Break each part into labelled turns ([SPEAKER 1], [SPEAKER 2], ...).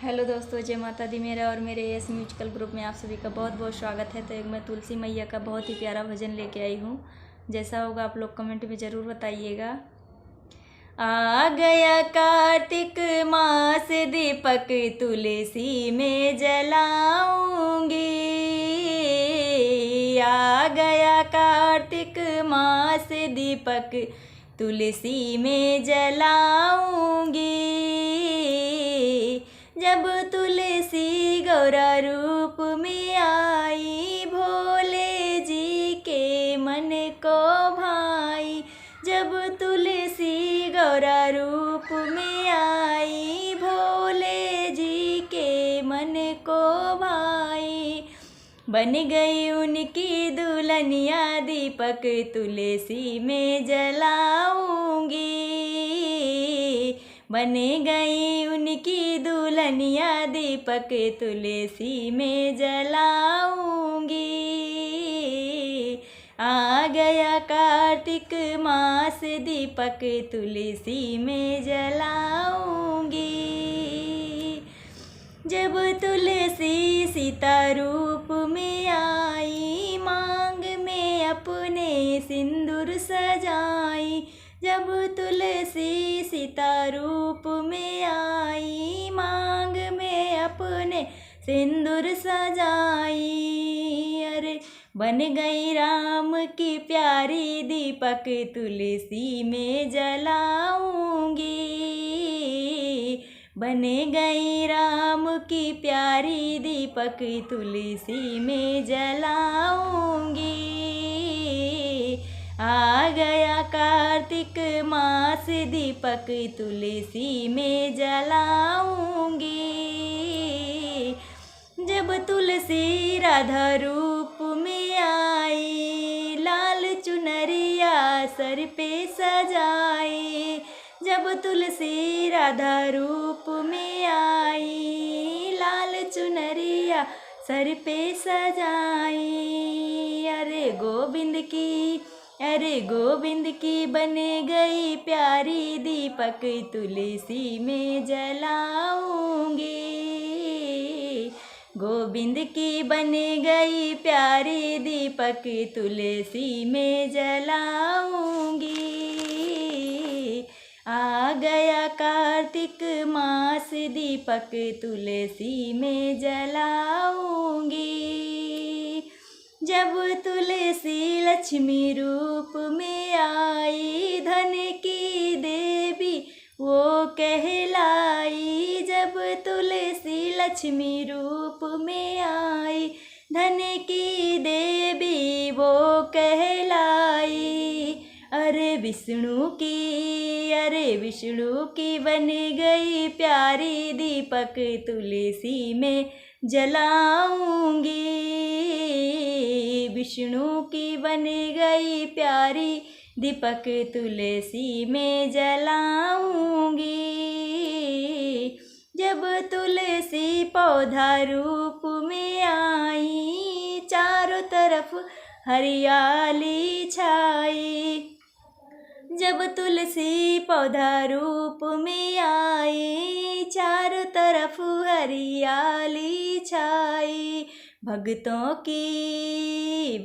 [SPEAKER 1] Hello दोस्तों, जय माता दी। मेरा और मेरे एस म्यूजिकल ग्रुप में आप सभी का बहुत बहुत स्वागत है। तो एक मैं तुलसी मैया का बहुत ही प्यारा भजन लेके आई हूँ। जैसा होगा आप लोग कमेंट में ज़रूर बताइएगा। आ गया कार्तिक मास, दीपक तुलसी में जलाऊंगी। आ गया कार्तिक मास, दीपक तुलसी में जलाऊंगी। जब तुलसी गौरा रूप में आई, भोले जी के मन को भाई। जब तुलसी गौरा रूप में आई, भोले जी के मन को भाई। बन गई उनकी दुल्हनिया, दीपक तुलसी में जलाऊंगी। बन गई उनकी दुल्हनिया, दीपक तुलसी में जलाऊंगी। आ गया कार्तिक मास, दीपक तुलसी में जलाऊंगी। जब तुलसी सीता रूप में आई, मांग में अपने सिंदूर सजाई। जब तुलसी सीता रूप में आई, मांग में अपने सिंदूर सजाई। अरे बन गई राम की प्यारी, दीपक तुलसी में जलाऊंगी। बन गई राम की प्यारी, दीपक तुलसी में जलाऊंगी। आ गया कार्तिक मास, दीपक तुलसी में जलाऊंगी। जब तुलसी राधा रूप में आई, लाल चुनरिया सर पे सजाई। जब तुलसी राधा रूप में आई, लाल चुनरिया सर पे सजाई। अरे गोविंद की बन गई प्यारी, दीपक तुलसी में जलाऊंगी। गोविंद की बन गई प्यारी, दीपक तुलसी में जलाऊंगी। आ गया कार्तिक मास, दीपक तुलसी में जलाऊंगी। जब तुलसी लक्ष्मी रूप में आई, धन की देवी वो कहलाई। जब तुलसी लक्ष्मी रूप में आई, धन की देवी वो कहलाई। अरे विष्णु की बन गई प्यारी, दीपक तुलसी में जलाऊंगी। विष्णु की बन गई प्यारी, दीपक तुलसी में जलाऊंगी। जब तुलसी पौधा रूप में आई, चारों तरफ हरियाली छाई। जब तुलसी पौधा रूप में आई, चारों तरफ हरियाली छाई। भक्तों की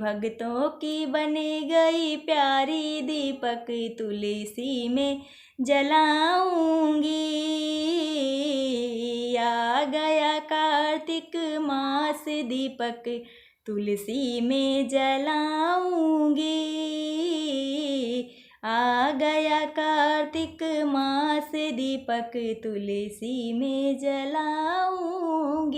[SPEAKER 1] बन गई प्यारी, दीपक तुलसी में जलाऊंगी। आ गया कार्तिक मास, दीपक तुलसी में जलाऊंगी। आ गया कार्तिक मास, दीपक तुलसी में जलाऊंगी।